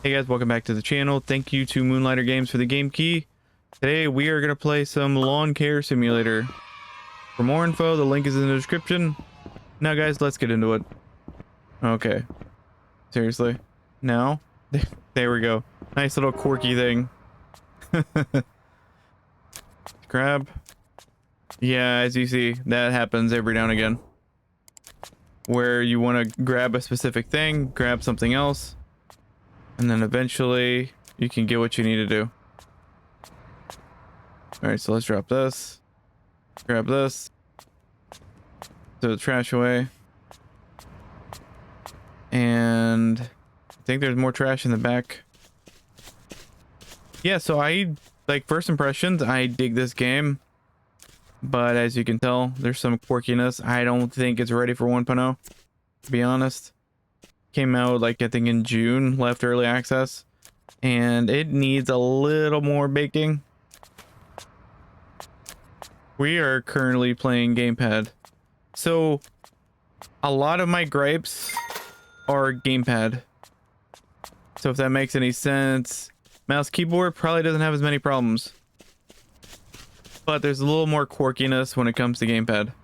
Hey guys, welcome back to the channel. Thank you to Moonlighter Games for the game key. Today we are going to play some lawn care simulator. For more info, the link is in the description. Now guys, let's get into it. Okay. Seriously. Now? There we go. Nice little quirky thing. Grab. Yeah, as you see, that happens every now and again. Where you want to grab a specific thing, grab something else, and then eventually you can get what you need to do. All right, so let's drop this, grab this, throw the trash away, and I think there's more trash in the back. Yeah, so first impressions, I dig this game, but as you can tell, there's some quirkiness. I don't think it's ready for 1.0, to be honest. Came out I think in June, left early access, and it needs a little more baking. We are currently playing gamepad, so a lot of my gripes are gamepad. So if that makes any sense, mouse keyboard probably doesn't have as many problems, but there's a little more quirkiness when it comes to gamepad.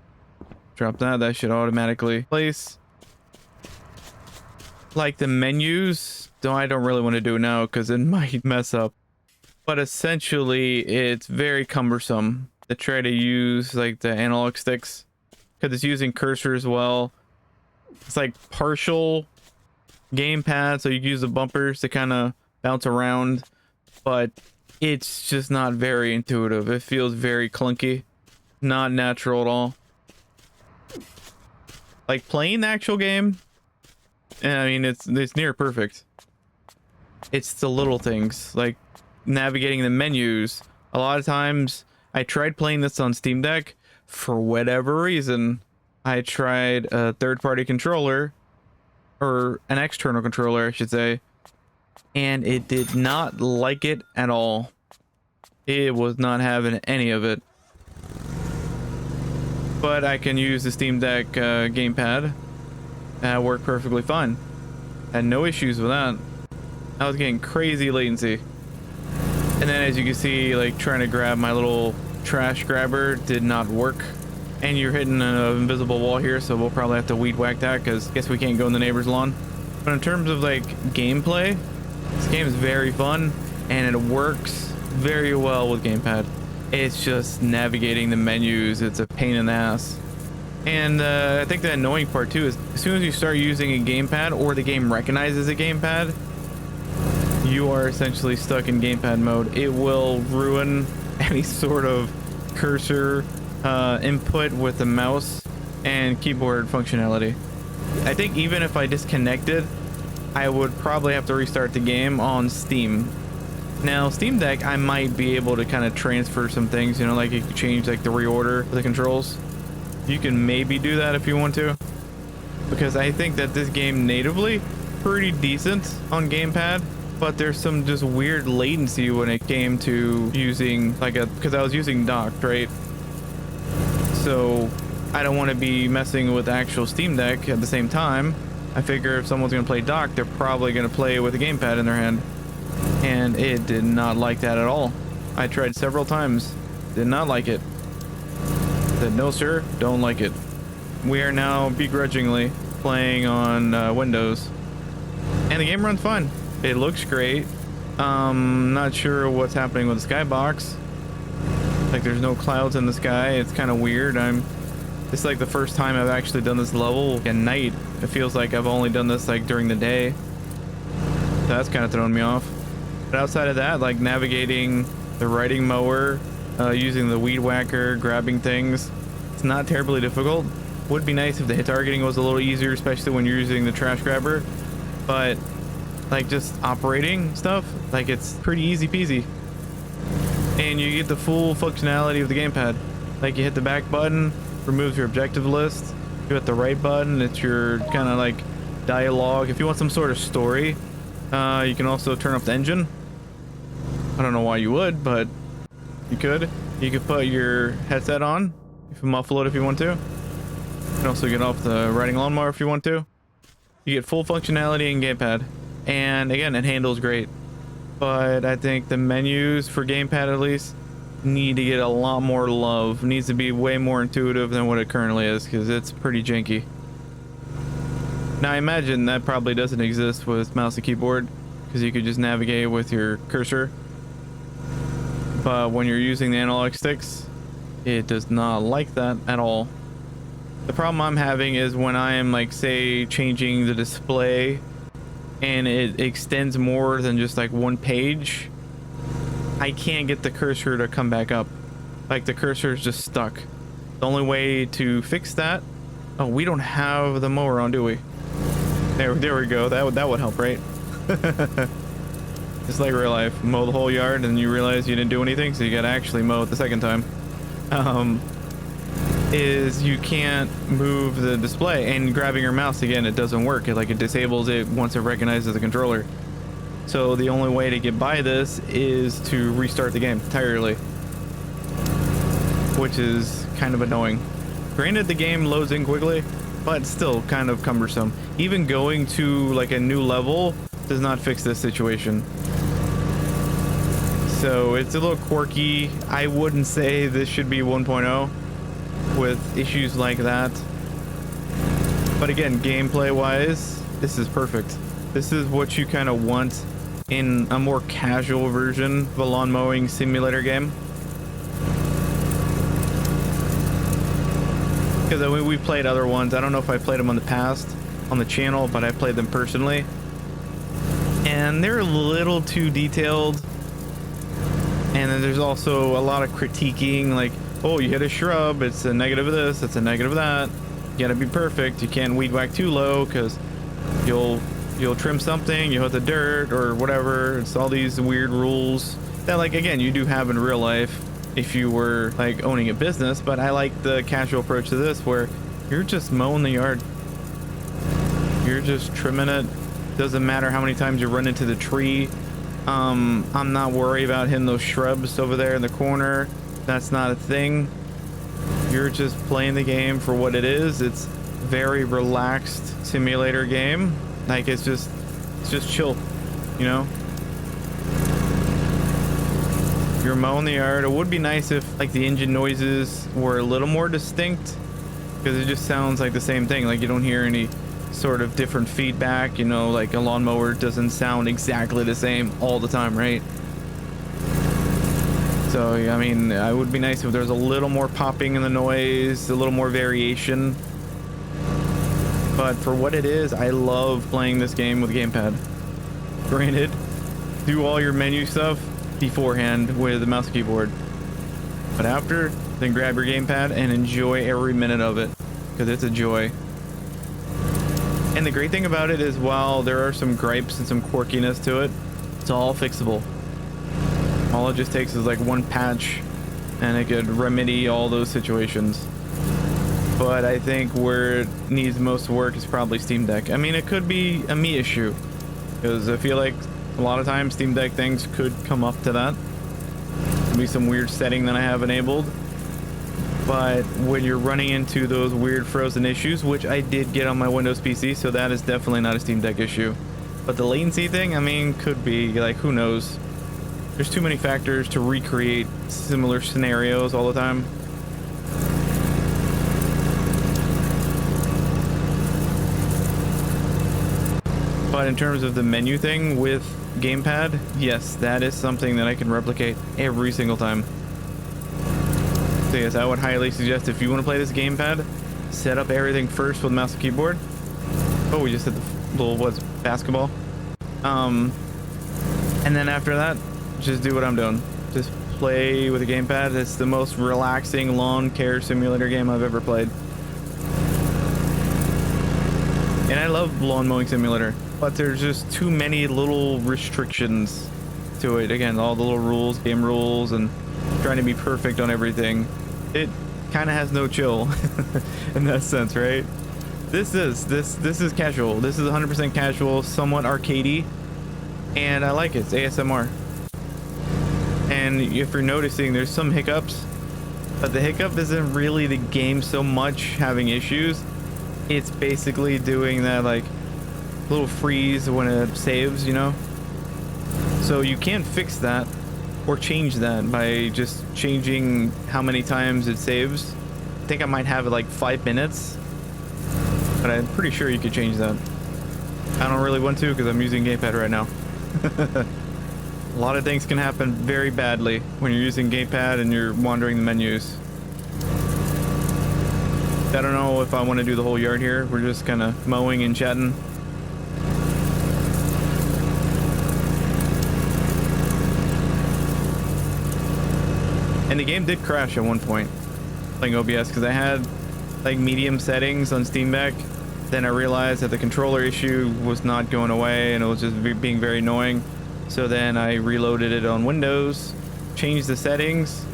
Drop that should automatically place. Like the menus, I don't really want to do now because it might mess up, but essentially it's very cumbersome to try to use like the analog sticks because it's using cursor as well. It's like partial gamepad, so you use the bumpers to kind of bounce around, but it's just not very intuitive. It feels very clunky, not natural at all. Like playing the actual game, and I mean it's near perfect. It's the little things like navigating the menus. A lot of times I tried playing this on Steam Deck. For whatever reason, I tried a third-party controller, or an external controller I should say, and it did not like it at all. It was not having any of it. But I can use the Steam Deck gamepad. That worked perfectly fine. Had no issues with that. I was getting crazy latency. And then as you can see, like trying to grab my little trash grabber did not work. And you're hitting an invisible wall here, so we'll probably have to weed whack that because I guess we can't go in the neighbor's lawn. But in terms of like gameplay, this game is very fun and it works very well with gamepad. It's just navigating the menus, it's a pain in the ass. And I think the annoying part too is as soon as you start using a gamepad or the game recognizes a gamepad, you are essentially stuck in gamepad mode. It will ruin any sort of cursor input with the mouse and keyboard functionality. I think even if I disconnected, I would probably have to restart the game on Steam. Now Steam Deck, I might be able to kind of transfer some things, you know, like you could change like the reorder of the controls. You can maybe do that if you want to, because I think that this game natively pretty decent on gamepad, but there's some just weird latency when it came to using because I was using docked, right? So I don't want to be messing with actual Steam Deck at the same time. I figure if someone's gonna play docked, they're probably gonna play with a gamepad in their hand, and it did not like that at all. I tried several times, did not like it. Said no sir, don't like it. We are now begrudgingly playing on Windows, and the game runs fine. It looks great. Not sure what's happening with the skybox. Like there's no clouds in the sky. It's kind of weird. This is like the first time I've actually done this level at night. It feels like I've only done this like during the day. So that's kind of throwing me off. But outside of that, like navigating the riding mower, using the weed whacker, grabbing things, it's not terribly difficult. Would be nice if the hit targeting was a little easier, especially when you're using the trash grabber, but like just operating stuff, like it's pretty easy peasy. And you get the full functionality of the gamepad. Like you hit the back button, removes your objective list. You hit the right button, it's your kind of like dialogue. If you want some sort of story, you can also turn off the engine. I don't know why you would, but you could. You could put your headset on. You can muffle it if you want to. You can also get off the riding lawnmower if you want to. You get full functionality in gamepad. and again, it handles great. But I think the menus for gamepad at least need to get a lot more love. It needs to be way more intuitive than what it currently is, because it's pretty janky. Now I imagine that probably doesn't exist with mouse and keyboard, because you could just navigate with your cursor. But when you're using the analog sticks, it does not like that at all. The problem I'm having is when I am, like, say, changing the display and it extends more than just like one page, I can't get the cursor to come back up. Like, the cursor is just stuck. The only way to fix that... Oh, we don't have the mower on, do we? There we go. That would help, right? It's like real life. Mow the whole yard and you realize you didn't do anything, so you gotta actually mow it the second time. Is you can't move the display, and grabbing your mouse again, it doesn't work. It disables it once it recognizes the controller. So the only way to get by this is to restart the game entirely, which is kind of annoying. Granted, the game loads in quickly, but still kind of cumbersome. Even going to like a new level does not fix this situation. So it's a little quirky. I wouldn't say this should be 1.0 with issues like that. But again, gameplay wise, this is perfect. This is what you kind of want in a more casual version of a lawn mowing simulator game. Because we've played other ones. I don't know if I played them in the past on the channel, but I played them personally. And they're a little too detailed. And then there's also a lot of critiquing, like, oh, you hit a shrub, it's a negative of this, it's a negative of that. You gotta be perfect. You can't weed whack too low because you'll trim something, you hit the dirt or whatever. It's all these weird rules that, like, again, you do have in real life if you were like owning a business. But I like the casual approach to this where you're just mowing the yard. You're just trimming it. Doesn't matter how many times you run into the tree. I'm not worried about hitting those shrubs over there in the corner. That's not a thing. You're just playing the game for what it is. It's very relaxed simulator game. Like, it's just chill, you know? You're mowing the yard. It would be nice if like the engine noises were a little more distinct, because it just sounds like the same thing. Like, you don't hear any sort of different feedback, you know, like a lawnmower doesn't sound exactly the same all the time, right? So I mean, it would be nice if there was a little more popping in the noise, a little more variation. But for what it is, I love playing this game with a gamepad. Granted, do all your menu stuff beforehand with the mouse and keyboard, but after, then grab your gamepad and enjoy every minute of it, because it's a joy. And the great thing about it is, while there are some gripes and some quirkiness to it, it's all fixable. All it just takes is like one patch and it could remedy all those situations. But I think where it needs most work is probably Steam Deck. I mean, it could be a me issue, because I feel like a lot of times Steam Deck things could come up to that. Could be some weird setting that I have enabled. But when you're running into those weird frozen issues, which I did get on my Windows PC, so that is definitely not a Steam Deck issue. But the latency thing, I mean, could be, like, who knows? There's too many factors to recreate similar scenarios all the time. But in terms of the menu thing with gamepad, yes, that is something that I can replicate every single time. So yes, I would highly suggest, if you want to play this gamepad, set up everything first with mouse and keyboard. Oh, we just hit the little, what's, basketball? And then after that, just do what I'm doing. Just play with a gamepad. It's the most relaxing lawn care simulator game I've ever played. And I love lawn mowing simulator, but there's just too many little restrictions to it. Again, all the little rules, game rules, and trying to be perfect on everything. It kind of has no chill in that sense, right? This is casual. This is 100% casual, somewhat arcadey, and I like it. It's ASMR. And if you're noticing, there's some hiccups, but the hiccup isn't really the game so much having issues. It's basically doing that, like, little freeze when it saves, you know? So you can fix that or change that by just changing how many times it saves. I think I might have it like 5 minutes, but I'm pretty sure you could change that. I don't really want to because I'm using gamepad right now. A lot of things can happen very badly when you're using gamepad and you're wandering the menus. I don't know if I want to do the whole yard here. We're just kind of mowing and chatting. And the game did crash at one point playing OBS because I had like medium settings on Steam Deck. Then I realized that the controller issue was not going away and it was just being very annoying. So then I reloaded it on Windows, changed the settings,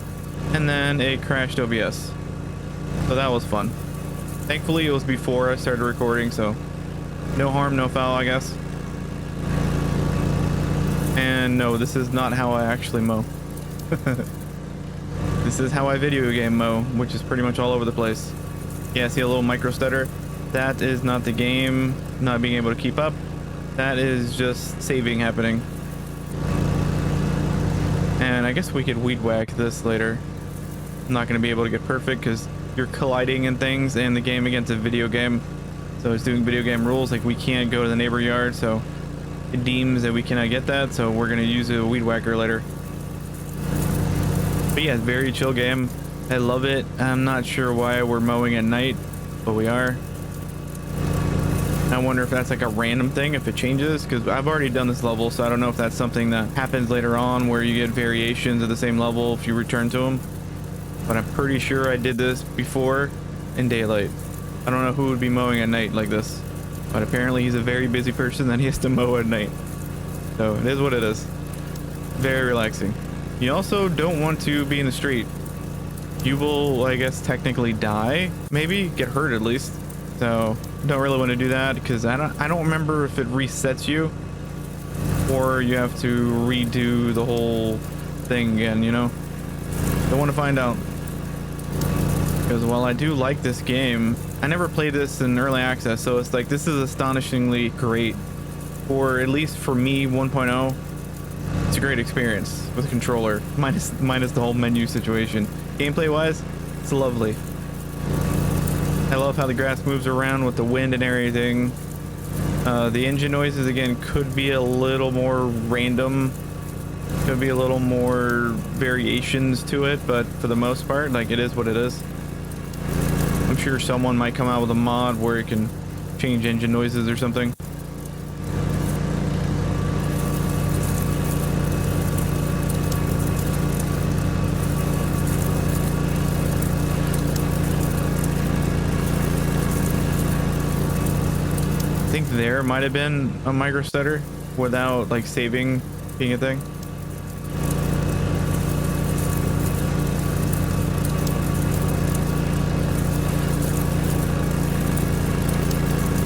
and then it crashed OBS. So that was fun. Thankfully, it was before I started recording, so no harm, no foul, I guess. And no, this is not how I actually mow. This is how I video game mow, which is pretty much all over the place. Yeah, see a little micro stutter? That is not the game not being able to keep up. That is just saving happening. And I guess we could weed whack this later. I'm not going to be able to get perfect because you're colliding and things in the game against a video game. So it's doing video game rules, like we can't go to the neighbor yard, so it deems that we cannot get that, so we're going to use a weed whacker later. But yeah, very chill game. I love it. I'm not sure why we're mowing at night, but we are. I wonder if that's like a random thing, if it changes, because I've already done this level, so I don't know if that's something that happens later on where you get variations of the same level if you return to them. But I'm pretty sure I did this before in daylight. I don't know who would be mowing at night like this, but apparently he's a very busy person that he has to mow at night. So it is what it is. Very relaxing. You also don't want to be in the street. You will, I guess, technically die, maybe get hurt at least. So don't really want to do that because I don't remember if it resets you or you have to redo the whole thing again, you know? Don't want to find out. Because while I do like this game, I never played this in early access, so it's like this is astonishingly great. Or at least for me, 1.0, it's a great experience with a controller, minus the whole menu situation. Gameplay wise, it's lovely. I love how the grass moves around with the wind and everything. The engine noises again could be a little more random. Could be a little more variations to it, but for the most part, like, it is what it is. I'm sure someone might come out with a mod where it can change engine noises or something. I think there might have been a micro stutter without like saving being a thing.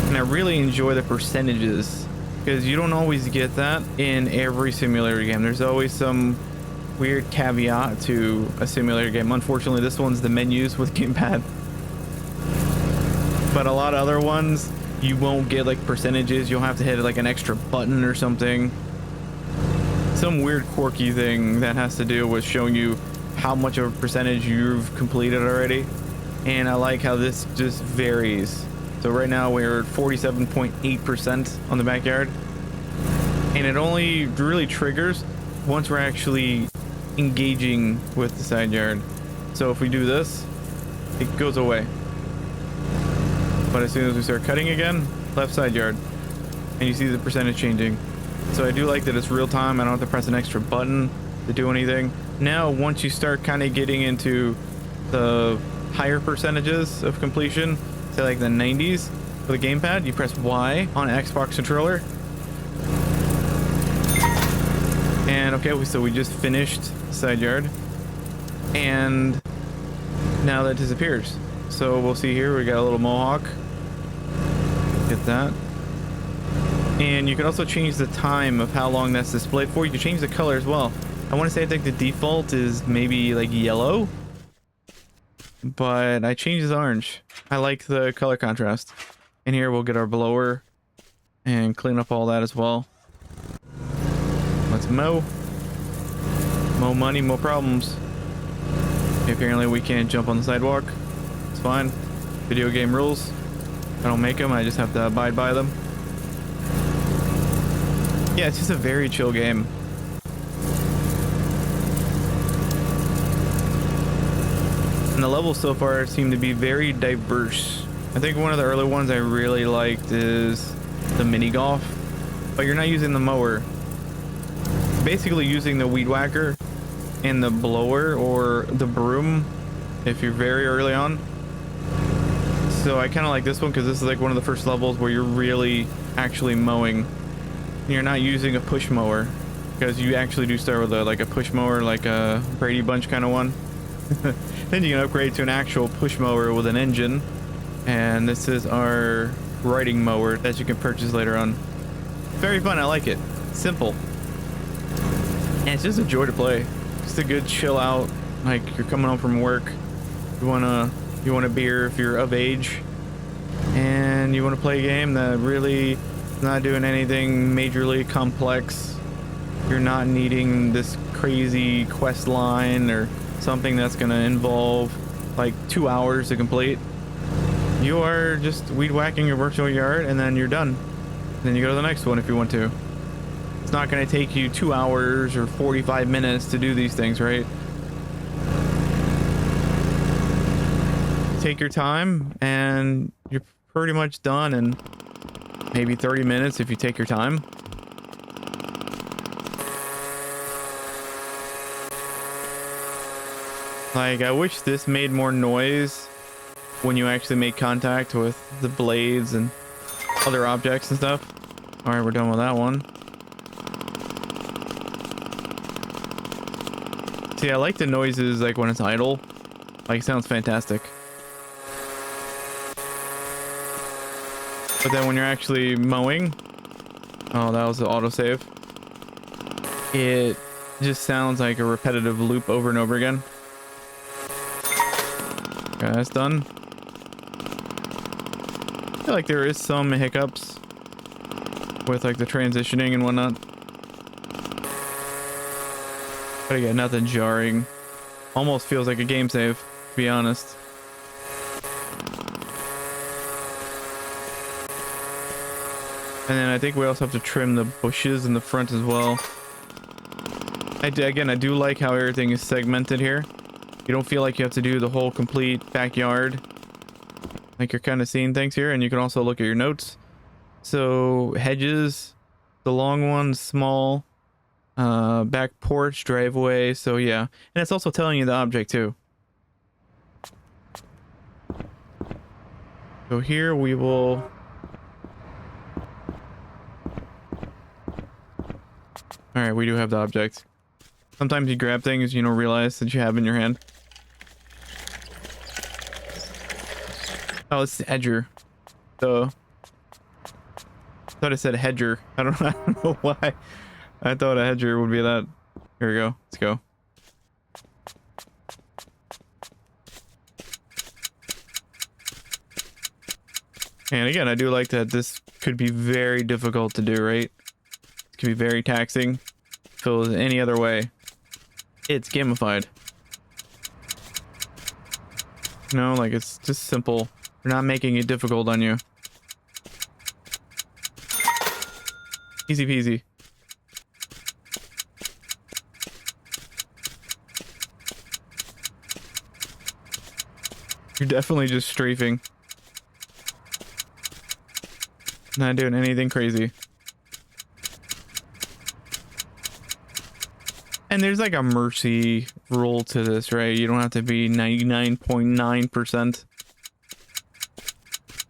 And I really enjoy the percentages because you don't always get that in every simulator game. There's always some weird caveat to a simulator game. Unfortunately, this one's the menus with gamepad. But a lot of other ones, you won't get like percentages. You'll have to hit like an extra button or something. Some weird quirky thing that has to do with showing you how much of a percentage you've completed already. And I like how this just varies. So right now we're at 47.8% on the backyard. And it only really triggers once we're actually engaging with the side yard. So if we do this, it goes away. But as soon as we start cutting again, left side yard, and you see the percentage changing. So I do like that it's real time. I don't have to press an extra button to do anything. Now, once you start kind of getting into the higher percentages of completion, say like the 90s for the gamepad, you press Y on an Xbox controller. And okay, so we just finished side yard, and now that disappears. So we'll see here, we got a little mohawk. Get that. And you can also change the time of how long that's displayed for. You can change the color as well. I want to say I think the default is maybe like yellow, but I changed it to orange. I like the color contrast. And here we'll get our blower and clean up all that as well. Let's mow. More money, more problems. Apparently we can't jump on the sidewalk. It's fine. Video game rules. I don't make them, I just have to abide by them. Yeah, it's just a very chill game. And the levels so far seem to be very diverse. I think one of the early ones I really liked is the mini golf, but you're not using the mower. Basically using the weed whacker and the blower or the broom if you're very early on. So I kind of like this one because this is like one of the first levels where you're really actually mowing. You're not using a push mower, because you actually do start with like a push mower, like a Brady Bunch kind of one. Then you can upgrade to an actual push mower with an engine. And this is our riding mower that you can purchase later on. Very fun, I like it. Simple. And it's just a joy to play. Just a good chill out, like you're coming home from work. You want a beer if you're of age. And you want to play a game that really is not doing anything majorly complex. You're not needing this crazy quest line or something that's going to involve like 2 hours to complete. You are just weed whacking your virtual yard and then you're done. Then you go to the next one if you want to. It's not going to take you 2 hours or 45 minutes to do these things, right? Take your time and you're pretty much done in maybe 30 minutes if you take your time. Like, I wish this made more noise when you actually make contact with the blades and other objects and stuff. All right, we're done with that one. See, I like the noises like when it's idle. Like, it sounds fantastic. But then when you're actually mowing, oh, that was the autosave. It just sounds like a repetitive loop over and over again. Okay, that's done. I feel like there is some hiccups with like the transitioning and whatnot. But again, nothing jarring. Almost feels like a game save, to be honest. And then I think we also have to trim the bushes in the front as well. I do like how everything is segmented here. You don't feel like you have to do the whole complete backyard. Like you're kind of seeing things here, and you can also look at your notes. So hedges, the long ones, small, back porch, driveway. So yeah, and it's also telling you the object too. So here we will. All right, we do have the object. Sometimes you grab things you don't realize that you have in your hand. Oh, it's the edger. So I thought it said hedger. I don't know why. I thought a hedger would be that. Here we go. Let's go. And again, I do like that this could be very difficult to do, right? It could be very taxing. If it was any other way, it's gamified. No, like it's just simple. We're not making it difficult on you. Easy peasy. You're definitely just strafing. Not doing anything crazy. And there's like a mercy rule to this, right? You don't have to be 99.9%.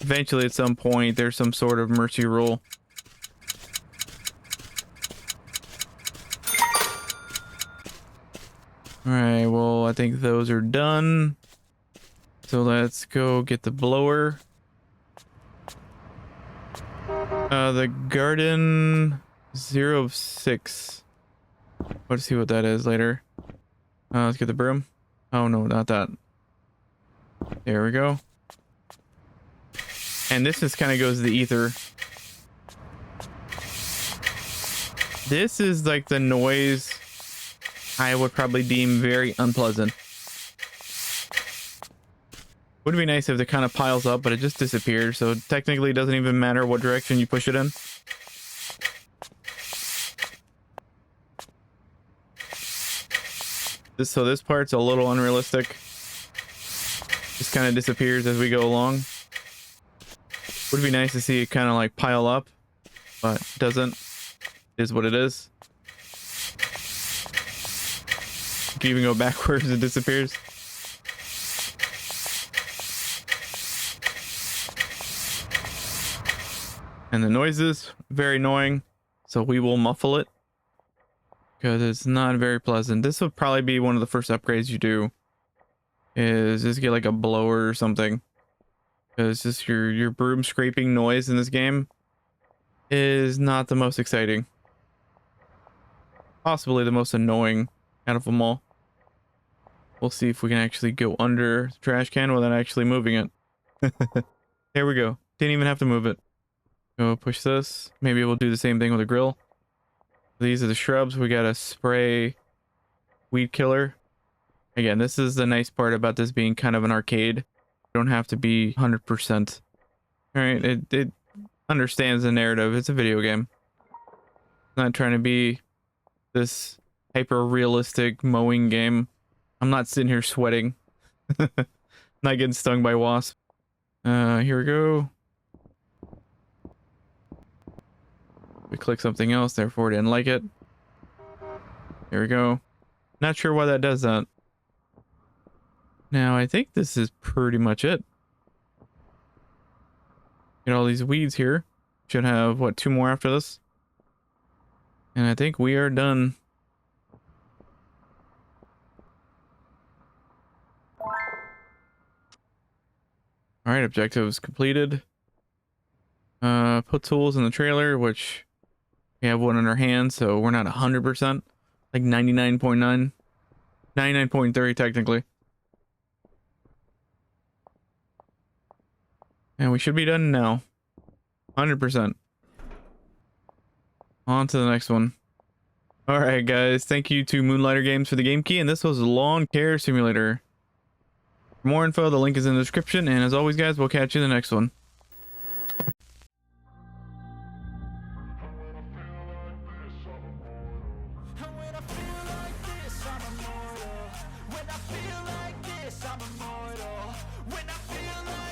Eventually, at some point, there's some sort of mercy rule. Alright, well, I think those are done. So let's go get the blower. The garden 06. Let's see what that is later. Let's get the broom. Oh no, not that. There we go. And this just kind of goes to the ether. This is like the noise I would probably deem very unpleasant. Would be nice if it kind of piles up, but it just disappears. So technically it doesn't even matter what direction you push it in. This part's a little unrealistic. Just kind of disappears as we go along. Would be nice to see it kind of like pile up, but it doesn't. It is what it is. If you even go backwards, it disappears. And the noises, very annoying, so we will muffle it because it's not very pleasant. This will probably be one of the first upgrades you do, is just get like a blower or something, because just your broom scraping noise in this game is not the most exciting. Possibly the most annoying out of them all. We'll see if we can actually go under the trash can without actually moving it. There we go. Didn't even have to move it. Go push this. Maybe we'll do the same thing with the grill. These are the shrubs. We got a spray weed killer. Again, this is the nice part about this being kind of an arcade. You don't have to be 100%. All right, it understands the narrative. It's a video game. It's not trying to be this hyper realistic mowing game. I'm not sitting here sweating. Not getting stung by wasps. Here we go. We click something else, therefore didn't like it. There we go. Not sure why that does that. Now I think this is pretty much it. Get all these weeds here. Should have what, 2 more after this? And I think we are done. All right, objectives completed. Put tools in the trailer, which we have one in our hand, so we're not 100%, like 99.9, 99.3 technically. And we should be done now. 100%. On to the next one. All right, guys. Thank you to Moonlighter Games for the game key, and this was Lawn Care Simulator. For more info, the link is in the description, and as always, guys, we'll catch you in the next one. When I feel like this, I'm immortal. When I feel like